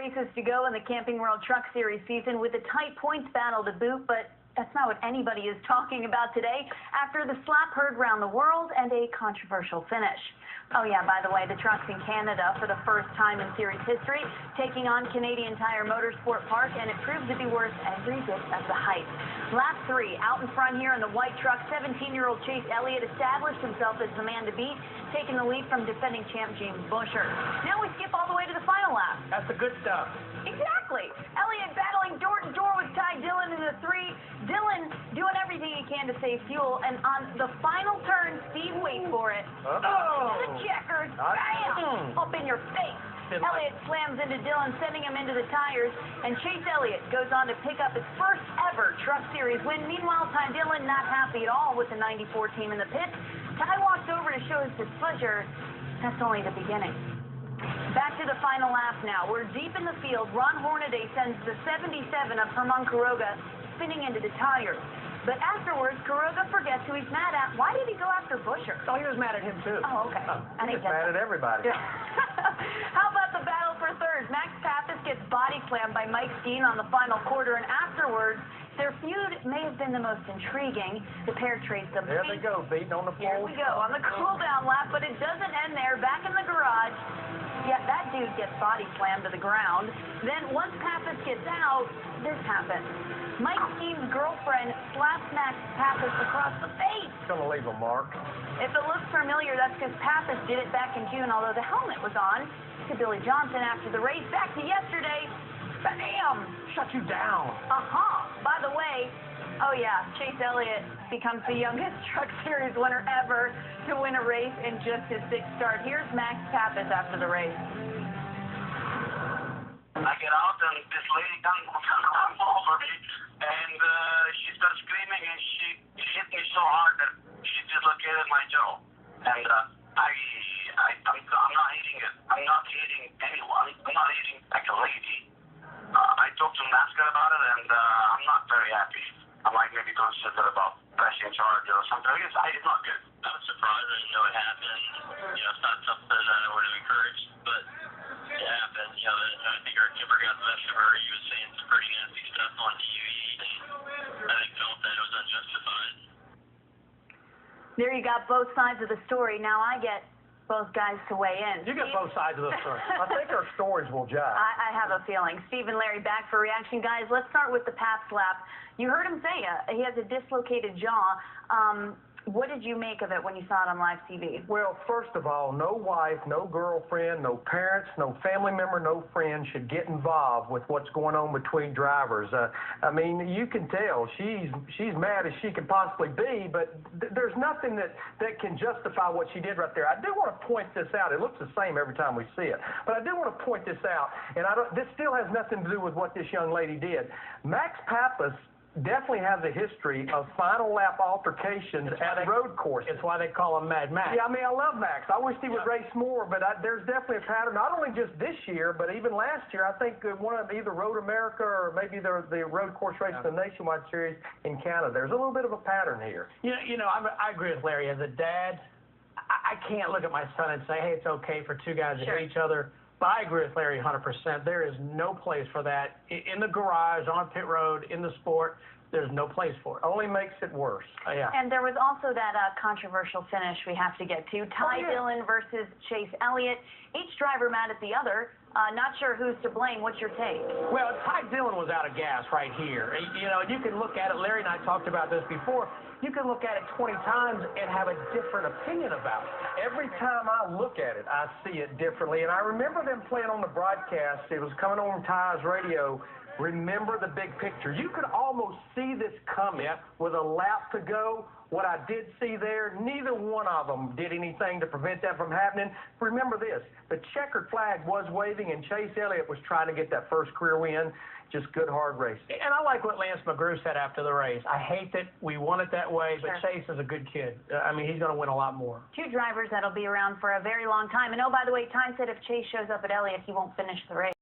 races to go in the Camping World Truck Series season with a tight points battle to boot, but that's not what anybody is talking about today after the slap heard around the world and a controversial finish. Oh yeah, by the way, the truck's in Canada for the first time in series history, taking on Canadian Tire Motorsport Park, and it proves to be worth every bit of the hype. Lap 3, out in front here in the white truck, 17-year-old Chase Elliott established himself as the man to beat, taking the lead from defending champ James Busher. Now we skip all the way to the final lap. That's the good stuff. Exactly. Elliott battling door to door with Dillon in the 3. Dillon doing everything he can to save fuel, and on the final turn, Steve, wait for it. The checkers, bam, up in your face. Elliott slams into Dillon, sending him into the tires, and Chase Elliott goes on to pick up his first ever Truck Series win. Meanwhile, Dillon not happy at all with the 94 team in the pits. Ty walks over to show his displeasure. That's only the beginning. Back to the final lap now. We're deep in the field. Ron Hornaday sends the 77 of Herman Quiroga spinning into the tires. But afterwards, Quiroga forgets who he's mad at. Why did he go after Busher? Oh, he was mad at him, too. Oh, okay. He's mad at everybody. How about the battle for third? Max Papis gets body slammed by Mike Skeen on the final quarter, and afterwards, their feud may have been the most intriguing. The pair trades the There they go, beating on the floor. Here we go, on the cool-down lap, but it doesn't end there. Back in the garage, yeah, that dude gets body slammed to the ground. Then once Papis gets out, this happens. Mike Skeen's girlfriend slaps Max Papis across the face. It's going to leave a mark. If it looks familiar, that's because Papis did it back in June, although the helmet was on. To Billy Johnson after the race. Back to yesterday. Bam! Shut you down. By the way, oh yeah, Chase Elliott becomes the youngest Truck Series winner ever to win a race in just his 6th start. Here's Max Papis after the race. I get out and this lady comes over me and she starts screaming and she hit me so hard that she dislocated my jaw. And I'm not hitting it. I'm not hitting anyone. I'm not hitting like a lady. I talked to NASCAR about it and I'm not very happy. I might maybe consider about pressing charge or something. It's not good. I was surprised. I didn't know it happened. You know, it's not something that I would have encouraged, but it happened. You know, I think our skipper got the best of her. He was saying some pretty nasty stuff on TV, and I think felt that it was unjustified. There you got both sides of the story. Now I get both guys to weigh in. You get both sides of the story. I think our stories will jive. I have a feeling. Steve and Larry back for reaction. Guys, let's start with the Pap slap. You heard him say he has a dislocated jaw. What did you make of it when you saw it on live TV? Well, first of all, no wife, no girlfriend, no parents, no family member, no friend should get involved with what's going on between drivers. I mean, you can tell she's mad as she can possibly be, but there's nothing that can justify what she did right there. I do want to point this out. It looks the same every time we see it, but I do want to point this out, and this still has nothing to do with what this young lady did. Max Papis definitely has a history of final lap altercations at road courses. It's why they call him Mad Max. Yeah, I mean, I love Max. I wish he would race more, but there's definitely a pattern, not only just this year, but even last year. I think one of either Road America or maybe the road course race in the Nationwide Series in Canada. There's a little bit of a pattern here. You know, I agree with Larry. As a dad, I can't look at my son and say, hey, it's okay for two guys to hit each other. But I agree with Larry 100%. There is no place for that in the garage, on pit road, in the sport. There's no place for it. Only makes it worse. Yeah. And there was also that controversial finish we have to get to. Dillon versus Chase Elliott. Each driver mad at the other. Not sure who's to blame. What's your take? Well, Dillon was out of gas right here. You know, you can look at it. Larry and I talked about this before. You can look at it 20 times and have a different opinion about it. Every time I look at it, I see it differently. And I remember them playing on the broadcast. It was coming on Ty's radio. Remember the big picture. You could almost see this coming with a lap to go. What I did see there, neither one of them did anything to prevent that from happening. Remember this, the checkered flag was waving and Chase Elliott was trying to get that first career win. Just good, hard racing. And I like what Lance McGrew said after the race. I hate that we won it that way, but Chase is a good kid. I mean, he's going to win a lot more. Two drivers that'll be around for a very long time. And oh, by the way, Ty said if Chase shows up at Elliott, he won't finish the race.